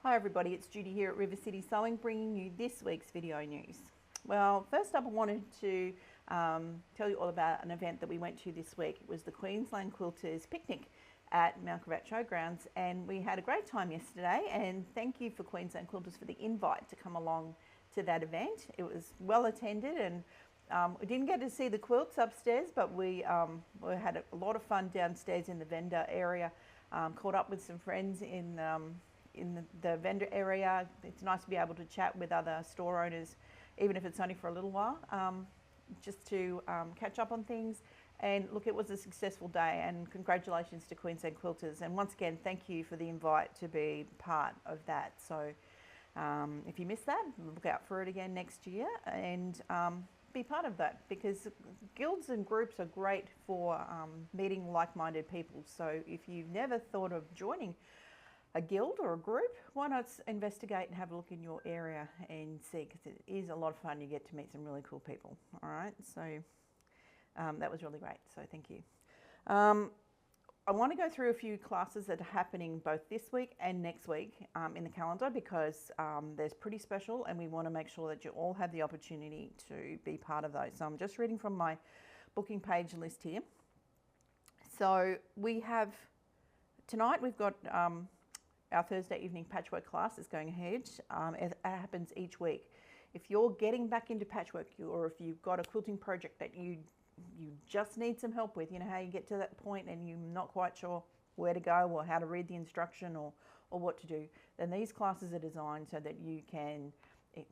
Hi everybody, it's Judy here at River City Sewing, bringing you this week's video news. Well, first up I wanted to tell you all about an event that we went to this week. It was the Queensland Quilters Picnic at Mount Gravatt Showgrounds, and we had a great time yesterday, and thank you for Queensland Quilters for the invite to come along to that event. It was well attended, and we didn't get to see the quilts upstairs, but we had a lot of fun downstairs in the vendor area. Caught up with some friends in the vendor area. It's nice to be able to chat with other store owners, even if it's only for a little while, just to catch up on things. And look, it was a successful day, and congratulations to Queensland Quilters. And once again, thank you for the invite to be part of that. So if you missed that, look out for it again next year, and be part of that, because guilds and groups are great for meeting like-minded people. So if you've never thought of joining a guild or a group, why not investigate and have a look in your area and see, because it is a lot of fun. You get to meet some really cool people. All right, so that was really great, so thank you. I want to go through a few classes that are happening both this week and next week in the calendar, because they're pretty special, and we want to make sure that you all have the opportunity to be part of those. So I'm just reading from my booking page list here. So we have, tonight we've got our Thursday evening patchwork class is going ahead. It happens each week. If you're getting back into patchwork, or if you've got a quilting project that you just need some help with, you know how you get to that point and you're not quite sure where to go or how to read the instruction or what to do, then these classes are designed so that you can,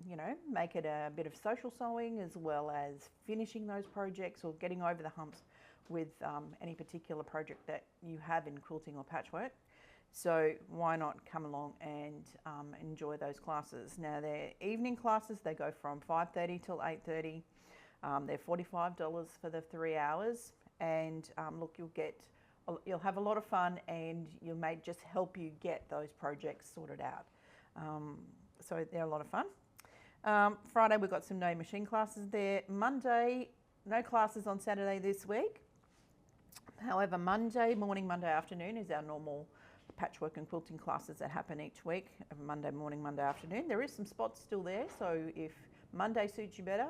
you know, make it a bit of social sewing, as well as finishing those projects or getting over the humps with any particular project that you have in quilting or patchwork. So why not come along and enjoy those classes? Now, they're evening classes. They go from 5:30 till 8:30. They're $45 for the 3 hours, and look, you'll have a lot of fun, and you may just help you get those projects sorted out. So they're a lot of fun. Friday, we've got some no machine classes there. Monday, no classes on Saturday this week. However, Monday morning, Monday afternoon is our normal patchwork and quilting classes that happen each week, Monday morning, Monday afternoon. There is some spots still there, so if Monday suits you better,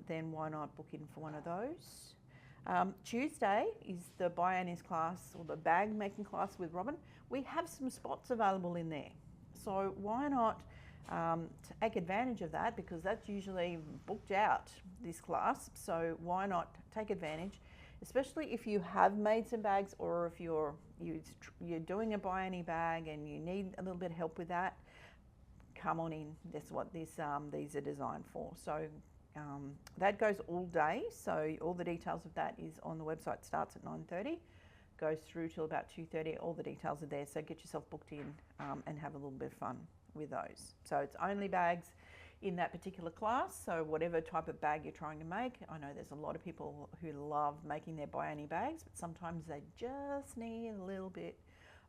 then why not book in for one of those. Tuesday is the Biannies class, or the bag making class with Robin. We have some spots available in there, so why not take advantage of that, because that's usually booked out, this class. So why not take advantage, especially if you have made some bags, or if you're doing a Biannie bag and you need a little bit of help with that. Come on in. That's what these are designed for. So that goes all day. So all the details of that is on the website. Starts at 9:30, goes through till about 2:30. All the details are there. So get yourself booked in and have a little bit of fun with those. So it's only bags in that particular class. So whatever type of bag you're trying to make, I know there's a lot of people who love making their Biannie bags, but sometimes they just need a little bit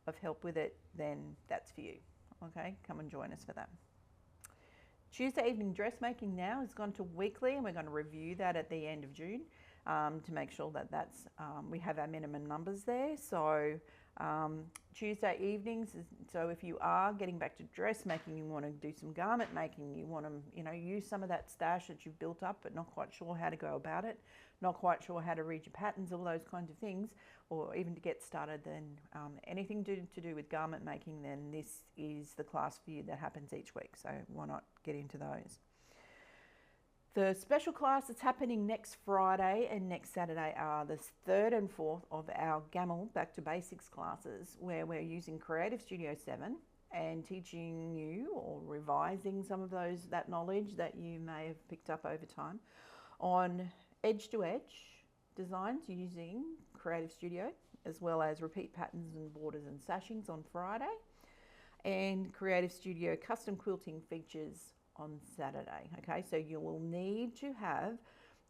of help with it. Then that's for you. Okay, come and join us for that. Tuesday evening dressmaking now has gone to weekly, and we're going to review that at the end of June to make sure that we have our minimum numbers there. So Tuesday evenings, so if you are getting back to dressmaking, you want to do some garment making, you want to use some of that stash that you've built up but not quite sure how to go about it, not quite sure how to read your patterns, all those kinds of things, or even to get started, then anything to do with garment making, then this is the class for you that happens each week. So why not get into those? The special class that's happening next Friday and next Saturday are the 3rd and 4th of our GAML Back to Basics classes, where we're using Creative Studio 7 and teaching you, or revising some of that knowledge that you may have picked up over time, on edge-to-edge designs using Creative Studio, as well as repeat patterns and borders and sashings on Friday, and Creative Studio custom quilting features on Saturday. Okay, so you will need to have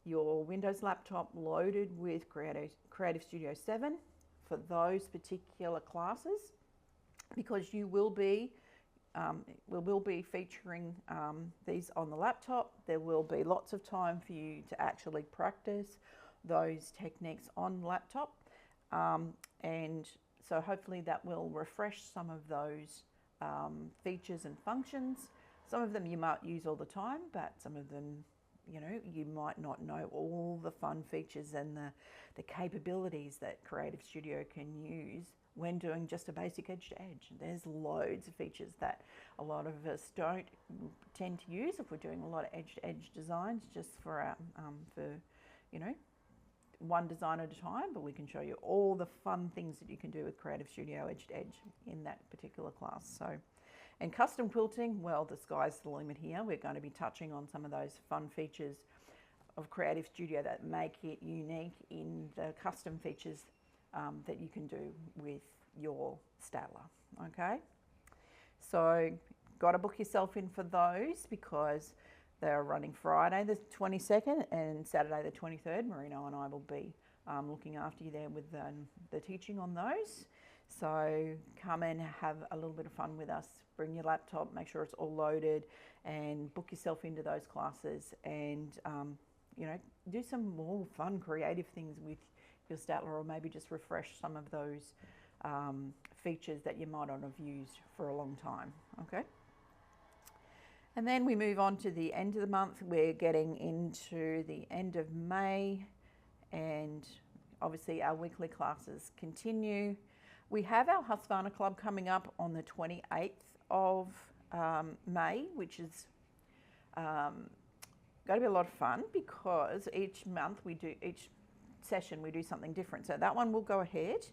your Windows laptop loaded with Creative Studio 7 for those particular classes, because we will be featuring these on the laptop. There will be lots of time for you to actually practice those techniques on laptop, and so hopefully that will refresh some of those features and functions. Some of them you might use all the time, but some of them, you might not know all the fun features and the capabilities that Creative Studio can use when doing just a basic edge to edge. There's loads of features that a lot of us don't tend to use if we're doing a lot of edge to edge designs just for one design at a time, but we can show you all the fun things that you can do with Creative Studio Edge to Edge in that particular class. So, and custom quilting, well, the sky's the limit here. We're going to be touching on some of those fun features of Creative Studio that make it unique in the custom features that you can do with your Staedtler, okay? So, got to book yourself in for those because they're running Friday the 22nd and Saturday the 23rd. Marino and I will be looking after you there with the teaching on those. So come and have a little bit of fun with us. Bring your laptop, make sure it's all loaded, and book yourself into those classes and do some more fun, creative things with your Staedtler, or maybe just refresh some of those features that you might not have used for a long time, okay? And then we move on to the end of the month. We're getting into the end of May, and obviously our weekly classes continue. We have our Husqvarna Club coming up on the 28th of May, which is going to be a lot of fun because each session we do something different. So that one will go ahead,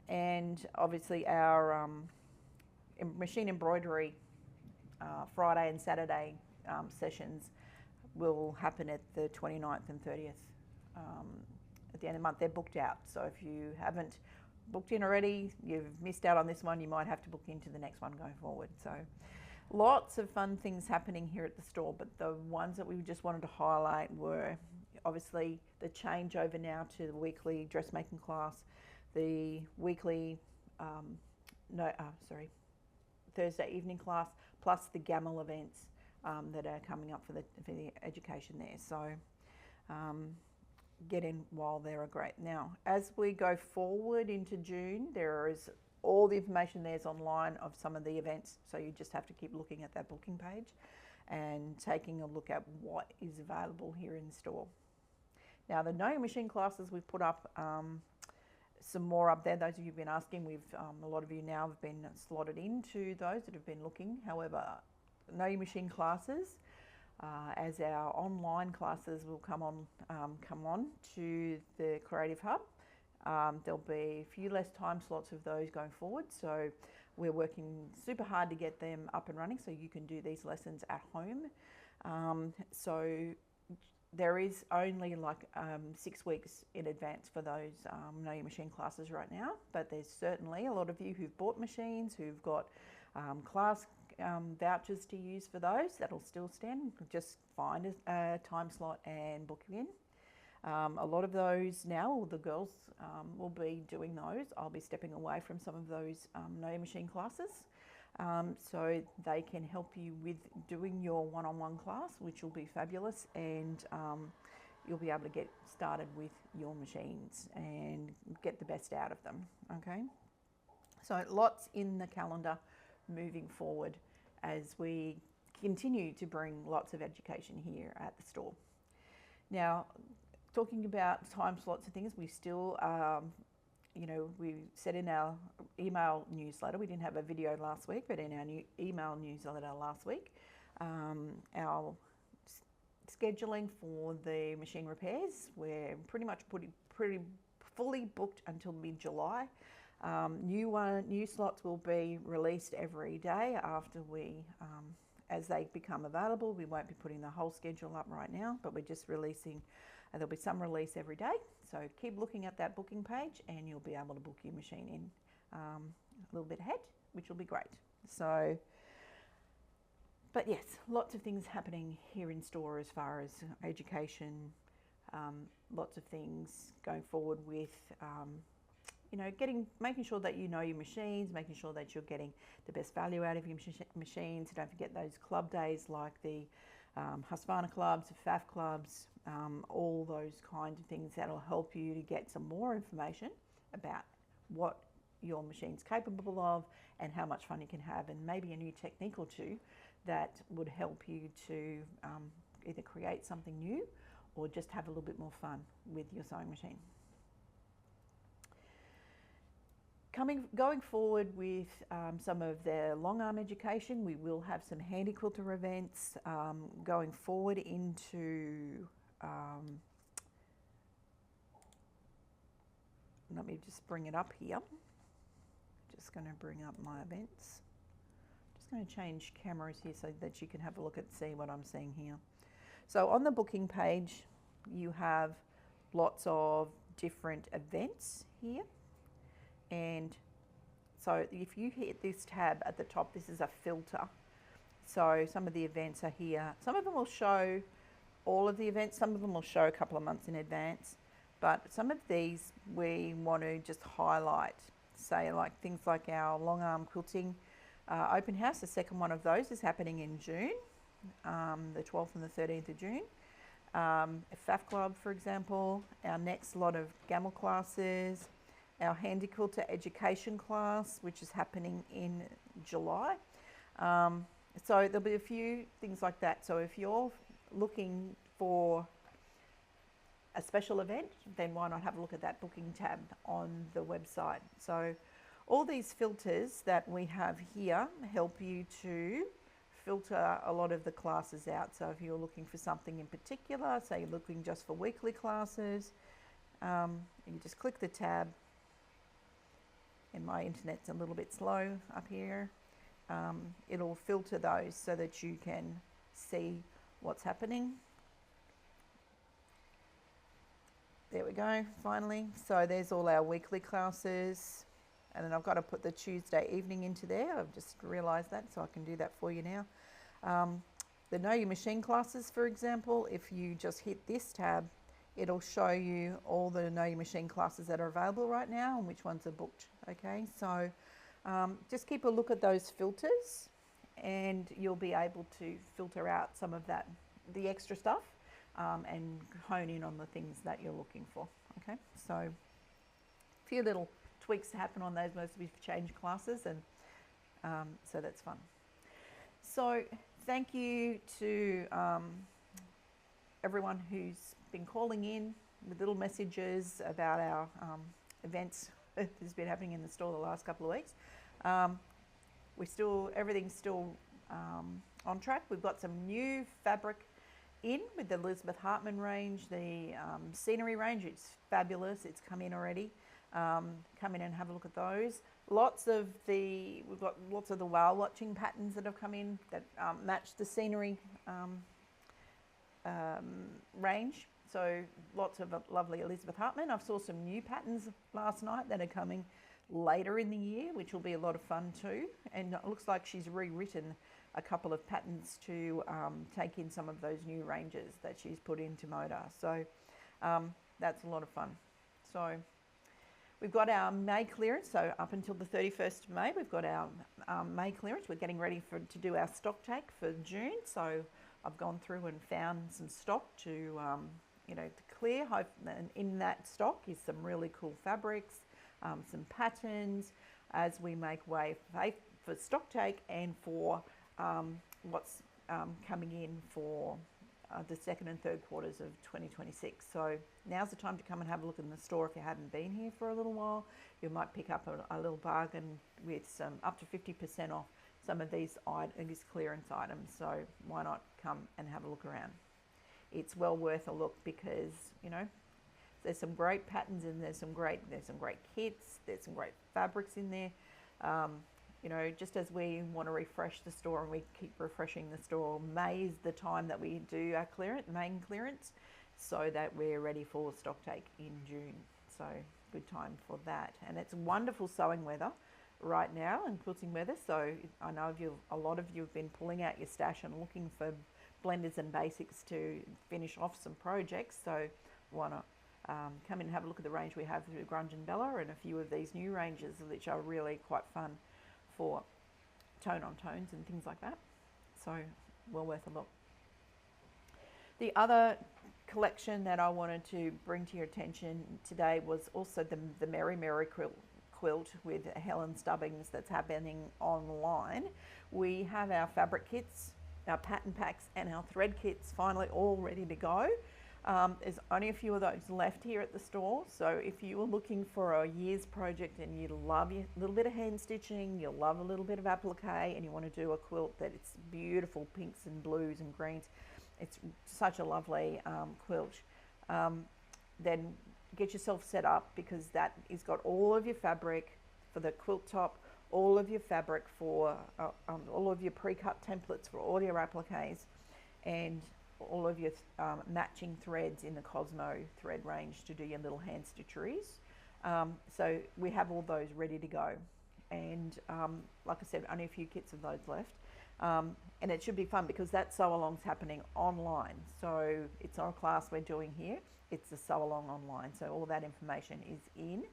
and obviously our machine embroidery Friday and Saturday sessions will happen at the 29th and 30th. At the end of the month, they're booked out. So if you haven't booked in already, you've missed out on this one, you might have to book into the next one going forward. So lots of fun things happening here at the store, but the ones that we just wanted to highlight were obviously the changeover now to the weekly dressmaking class, the weekly, Thursday evening class, plus the GAML events that are coming up for the education there. So get in while they're great. Now, as we go forward into June, there is all the information there's online of some of the events. So you just have to keep looking at that booking page and taking a look at what is available here in store. Now, the Know Your Machine classes, we've put up some more up there. Those of you who've been asking, a lot of you now have been slotted into those that have been looking. However, Know Your Machine classes, as our online classes will come on to the Creative Hub. There'll be a few less time slots of those going forward. So we're working super hard to get them up and running so you can do these lessons at home. So there is only like 6 weeks in advance for those Know Your Machine classes right now, but there's certainly a lot of you who've bought machines, who've got class vouchers to use for those. That'll still stand. Just find a time slot and book you in. A lot of those now, the girls will be doing those. I'll be stepping away from some of those Know Your Machine classes. So they can help you with doing your one-on-one class, which will be fabulous, and you'll be able to get started with your machines and get the best out of them, okay? So lots in the calendar moving forward as we continue to bring lots of education here at the store. Now, talking about time slots and things, we still we said in our email newsletter, we didn't have a video last week, but in our new email newsletter last week, our scheduling for the machine repairs, we're pretty much pretty fully booked until mid-July. New slots will be released every day after as they become available. We won't be putting the whole schedule up right now, but we're just releasing. There'll be some release every day, so keep looking at that booking page and you'll be able to book your machine in a little bit ahead, which will be great. So, but yes, lots of things happening here in store as far as education, lots of things going forward with making sure that you know your machines, making sure that you're getting the best value out of your machines. Don't forget those club days like the Husqvarna clubs, FAF clubs, all those kinds of things that'll help you to get some more information about what your machine's capable of and how much fun you can have, and maybe a new technique or two that would help you to either create something new or just have a little bit more fun with your sewing machine. Going forward with some of the long arm education, we will have some handy quilter events going forward into, let me just bring it up here. Just going to bring up my events. Just going to change cameras here so that you can have a look and see what I'm seeing here. So on the booking page, you have lots of different events here. And so if you hit this tab at the top, this is a filter. So some of the events are here. Some of them will show all of the events. Some of them will show a couple of months in advance. But some of these we want to just highlight, say like things like our long arm quilting open house. The second one of those is happening in June, the 12th and the 13th of June. FAF Club, for example, our next lot of GAML classes, our Handy Quilter education class, which is happening in July. So there'll be a few things like that. So if you're looking for a special event, then why not have a look at that booking tab on the website. So all these filters that we have here help you to filter a lot of the classes out. So if you're looking for something in particular, say you're looking just for weekly classes, you just click the tab. And my internet's a little bit slow up here. It'll filter those so that you can see what's happening. There we go, finally. So there's all our weekly classes. And then I've got to put the Tuesday evening into there. I've just realised that, so I can do that for you now. The Know Your Machine classes, for example, if you just hit this tab, it'll show you all the Know Your Machine classes that are available right now and which ones are booked. Okay, so just keep a look at those filters and you'll be able to filter out some of that, the extra stuff, and hone in on the things that you're looking for. Okay, so a few little tweaks to happen on those. Most of you change classes, and so that's fun. So thank you to everyone who's been calling in with little messages about our events that's been happening in the store the last couple of weeks. Everything's still on track. We've got some new fabric in with the Elizabeth Hartman range, the scenery range. It's fabulous. It's come in already. Come in and have a look at those. We've got lots of the whale watching patterns that have come in that match the scenery range. So lots of lovely Elizabeth Hartman. I saw some new patterns last night that are coming later in the year, which will be a lot of fun too. And it looks like she's rewritten a couple of patterns to take in some of those new ranges that she's put into Moda. So that's a lot of fun. So we've got our May clearance. So up until the 31st of May, we've got our May clearance. We're getting ready to do our stock take for June. So I've gone through and found some stock to to clear. And in that stock is some really cool fabrics, some patterns as we make way for stock take and for what's coming in for the second and third quarters of 2026. So now's the time to come and have a look in the store if you haven't been here for a little while. You might pick up a little bargain with some up to 50% off some of these clearance items. So why not come and have a look around? It's well worth a look because there's some great patterns and there's some great kits. There's some great fabrics in there. Just as we want to refresh the store and we keep refreshing the store, May is the time that we do our main clearance, so that we're ready for stock take in June. So good time for that. And it's wonderful sewing weather right now and quilting weather. So I know a lot of you have been pulling out your stash and looking for blenders and basics to finish off some projects. So why not come in and have a look at the range we have through Grunge and Bella and a few of these new ranges which are really quite fun for tone on tones and things like that. So well worth a look. The other collection that I wanted to bring to your attention today was also the Merry Merry quilt with Helen Stubbings that's happening online, we have our fabric kits, our pattern packs and our thread kits finally all ready to go. There's only a few of those left here at the store, so if you are looking for a year's project and you love a little bit of hand stitching, you love a little bit of applique, and you want to do a quilt that it's beautiful pinks and blues and greens, it's such a lovely quilt, then get yourself set up, because that has got all of your fabric for the quilt top, all of your fabric for all of your pre-cut templates for all your appliques, and all of your matching threads in the Cosmo thread range to do your little hand stitcheries. So we have all those ready to go, and like I said, only a few kits of those left, and it should be fun because that sew along's happening online. So it's not a class we're doing here, it's a sew along online, so all that information is in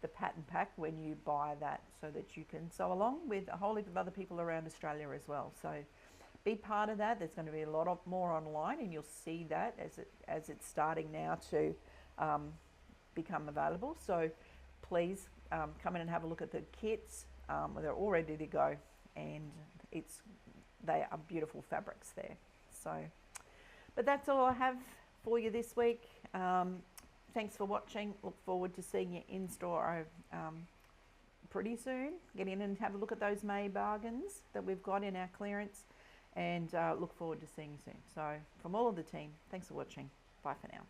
the pattern pack when you buy that, so that you can sew along with a whole heap of other people around Australia as well. So be part of that. There's going to be a lot more online, and you'll see that as it's starting now to become available. So please come in and have a look at the kits. They're all ready to go, and they are beautiful fabrics there. So, but that's all I have for you this week. Thanks for watching. Look forward to seeing you in store pretty soon. Get in and have a look at those May bargains that we've got in our clearance, and look forward to seeing you soon. So from all of the team, thanks for watching. Bye for now.